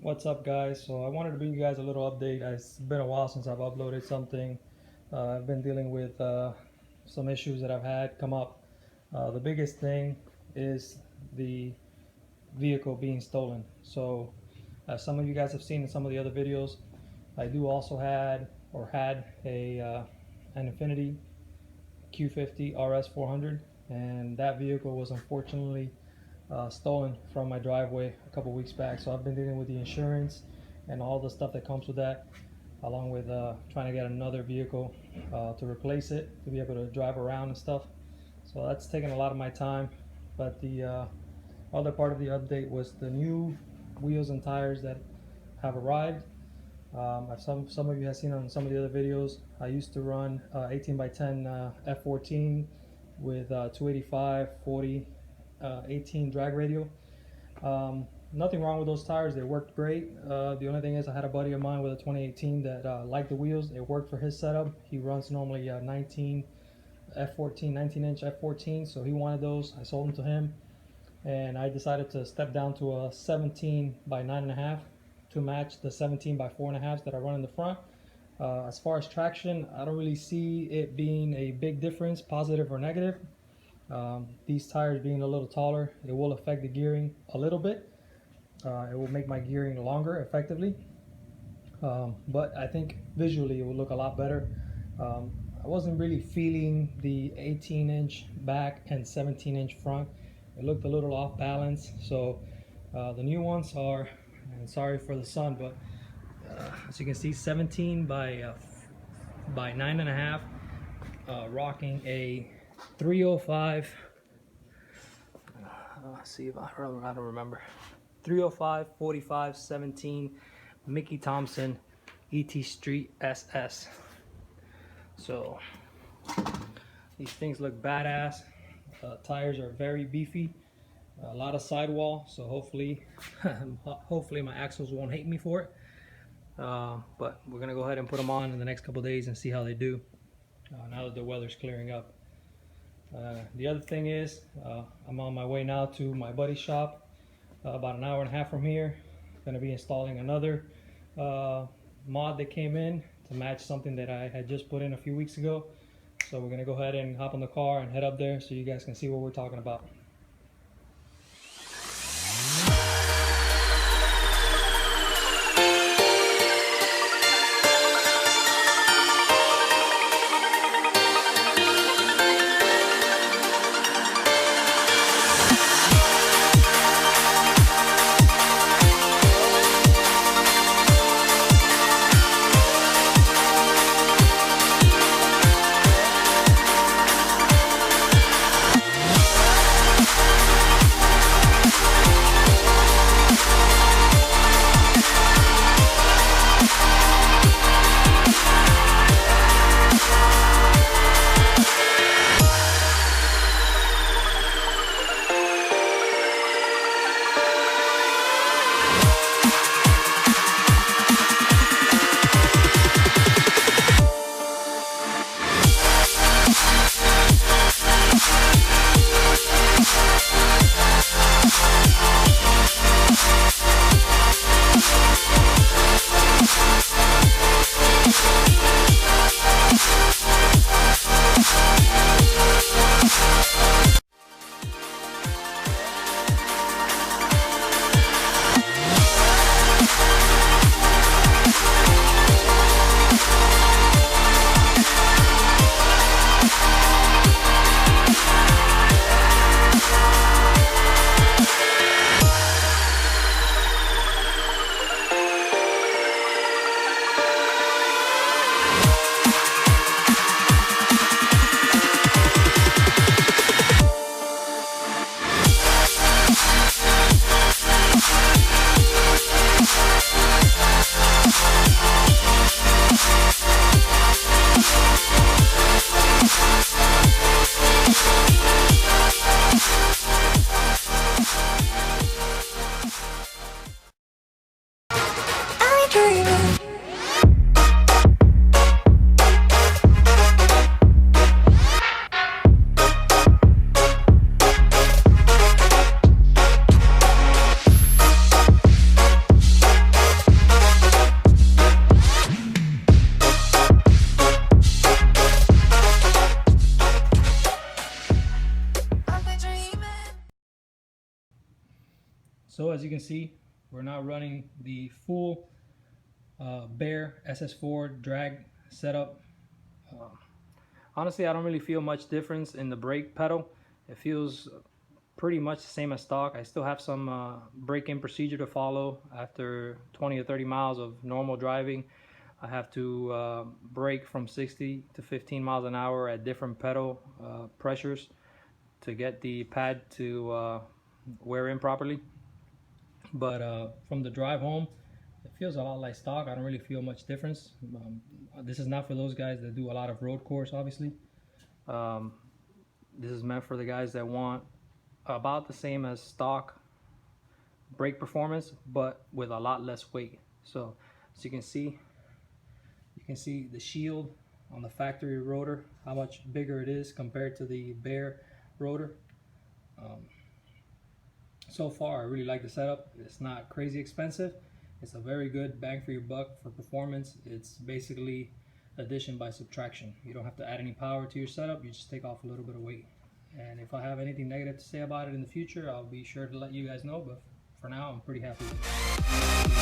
What's up, guys? So I wanted to bring you guys a little update. It's been a while since I've uploaded something. I've been dealing with some issues that I've had come up. The biggest thing is the vehicle being stolen. So as some of you guys have seen in some of the other videos, I do also had a an Infiniti Q50 RS 400, and that vehicle was unfortunately stolen from my driveway a couple weeks back. So I've been dealing with the insurance and all the stuff that comes with that, along with trying to get another vehicle to replace it, to be able to drive around and stuff. So that's taken a lot of my time. But the other part of the update was the new wheels and tires that have arrived. Some of you have seen on some of the other videos, I used to run 18 by 10 F14 with 285 40 18 drag radial. Nothing wrong with those tires, they worked great. The only thing is I had a buddy of mine with a 2018 that liked the wheels. It worked for his setup. He runs normally 19 inch F14, so he wanted those. I sold them to him, and I decided to step down to a 17 by 9.5 to match the 17 by 4.5 that I run in the front. As far as traction, I don't really see it being a big difference, positive or negative. These tires being a little taller, it will affect the gearing a little bit. It will make my gearing longer effectively, but I think visually it will look a lot better. I wasn't really feeling the 18-inch back and 17-inch front. It looked a little off balance. So the new ones are, and sorry for the sun, but as you can see, 17 by 9.5, rocking a 305. See if I don't remember. 305 45 17 Mickey Thompson ET Street SS. So these things look badass. Tires are very beefy. A lot of sidewall, so hopefully my axles won't hate me for it. But we're gonna go ahead and put them on in the next couple days and see how they do now that the weather's clearing up. The other thing is I'm on my way now to my buddy's shop, about an hour and a half from here. Gonna be installing another mod that came in to match something that I had just put in a few weeks ago. So we're gonna go ahead and hop in the car and head up there so you guys can see what we're talking about. So as you can see, we're now running the full Bear SS4 drag setup. Honestly, I don't really feel much difference in the brake pedal. It feels pretty much the same as stock. I still have some brake-in procedure to follow. After 20 or 30 miles of normal driving, I have to brake from 60 to 15 miles an hour at different pedal pressures to get the pad to wear in properly. But from the drive home, it feels a lot like stock. I don't really feel much difference. This is not for those guys that do a lot of road course, obviously. This is meant for the guys that want about the same as stock brake performance, but with a lot less weight. So as you can see the shield on the factory rotor, how much bigger it is compared to the Bear rotor. So far, I really like the setup. It's not crazy expensive. It's a very good bang for your buck for performance. It's basically addition by subtraction. You don't have to add any power to your setup. You just take off a little bit of weight. And if I have anything negative to say about it in the future, I'll be sure to let you guys know. But for now, I'm pretty happy with it.